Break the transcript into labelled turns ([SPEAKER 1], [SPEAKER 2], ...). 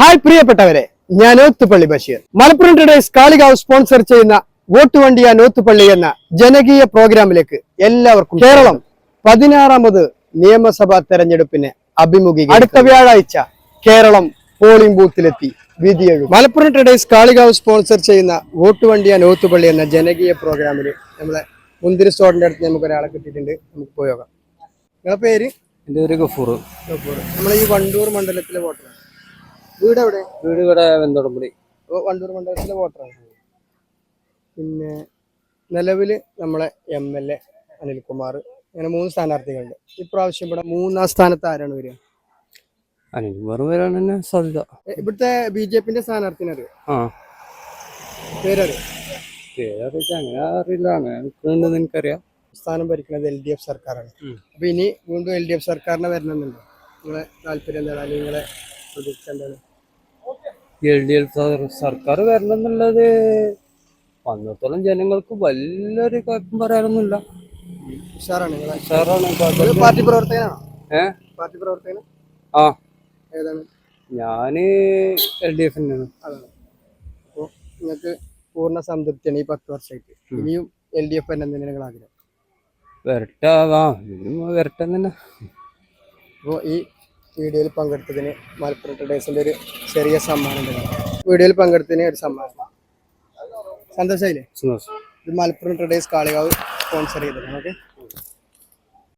[SPEAKER 1] Hi പ്രിയപ്പെട്ടവരെ, ഞാൻ ഓത്തുപള്ളി Basheer. Malappuram today's Kalikavu sponsor ചെയ്യുന്ന വോട്ട് വണ്ടിയ നോത്തുപള്ളി എന്ന ജനകീയ പ്രോഗ്രാമിലേക്ക് എല്ലാവർക്കും കേരളം 16ാമത് നിയമസഭാ തെരഞ്ഞെടുപ്പിനെ അഭിമുഖീകരിക്കും. അടുത്ത വ്യാഴാഴ്ച കേരളം പോളിംഗ് ബൂത്തിലെത്തി വിധിയെഴുതും. മലപ്പുറം ടുഡേസ് കാളികാവ് സ്പോൺസർ ചെയ്യുന്ന വോട്ട് വണ്ടിയ നോത്തുപള്ളി എന്ന ജനകീയ പ്രോഗ്രാമിൽ നമ്മളെ മുന്തിരി സ്റ്റോറിന്റെ അടുത്ത് നമുക്ക് ഒരാളെ കിട്ടിയിട്ടുണ്ട്. നമുക്ക് പോയോക്കാം. നിങ്ങളുടെ പേര്?
[SPEAKER 2] എൻ്റെ പേര് ഗഫൂർ.
[SPEAKER 1] നമ്മളെ ഈ വണ്ടൂർ മണ്ഡലത്തിലെ വോട്ടറാണ്. വീട് എവിടെ?
[SPEAKER 2] വീട് ഇവിടെ വെന്തോടമ്പടി.
[SPEAKER 1] വണ്ടൂർ മണ്ഡലത്തിലെ വോട്ടറാണ്. പിന്നെ നിലവില് നമ്മളെ MLA അനിൽകുമാർ, അങ്ങനെ 3 സ്ഥാനാർത്ഥികളുണ്ട്. ഇപ്രാവശ്യം ഇവിടെ 3ാം സ്ഥാനത്ത് ആരാണ് വരിക?
[SPEAKER 2] അനിൽകുമാർ വരാൻ തന്നെ സാധ്യത.
[SPEAKER 1] ഇവിടുത്തെ BJP സ്ഥാനാർത്ഥിനെ അറിയോ? പേരറിയോ?
[SPEAKER 2] പേരറിയില്ല, അങ്ങനെ അറിയില്ല. അങ്ങനെ എനിക്കറിയാം.
[SPEAKER 1] സ്ഥാനം ഭരിക്കുന്നത് LDF സർക്കാരാണ്. അപ്പൊ ഇനി വീണ്ടും LDF സർക്കാരിനെ വരണമെന്നുണ്ടോ? നിങ്ങളെ താല്പര്യം എന്താണ്, അല്ലെങ്കിൽ നിങ്ങളെ പ്രതീക്ഷ എന്താണ്?
[SPEAKER 2] LDF സർക്കാർ വരണം എന്നുള്ളത് വന്നിടത്തോളം ജനങ്ങൾക്ക് വലിയൊരു കുഴപ്പം പറയാനൊന്നുമില്ല.
[SPEAKER 1] ഉഷാറാണ്.
[SPEAKER 2] പാർട്ടി
[SPEAKER 1] പ്രവർത്തകനാണോ? പാർട്ടി പ്രവർത്തകന?
[SPEAKER 2] ആ,
[SPEAKER 1] ഏതാണ്?
[SPEAKER 2] ഞാന് LDF തന്നെയാണ്.
[SPEAKER 1] അതാണ്. അപ്പോൾ നിങ്ങൾക്ക് പൂർണ്ണ സംതൃപ്തിയാണ് ഈ 10 വർഷമായിട്ട്. ഇനിയും LDF തന്നെ നിങ്ങൾ ആഗ്രഹം?
[SPEAKER 2] വരട്ടെ, വരട്ടെ തന്നെ.
[SPEAKER 1] അപ്പോൾ ഈ വീഡിയോയിൽ പങ്കെടുത്തതിന് മലപ്പുറം ടുഡേസിന്റെ ഒരു ചെറിയ സമ്മാനം ഉണ്ട്. വീഡിയോയിൽ പങ്കെടുത്തതിന് ഒരു സമ്മാനം. സന്തോഷമായില്ലേ? ഇത് മലപ്പുറം ടുഡേസ് കാളികാവ് സ്പോൺസർ ചെയ്തതാണ്. ഓക്കെ.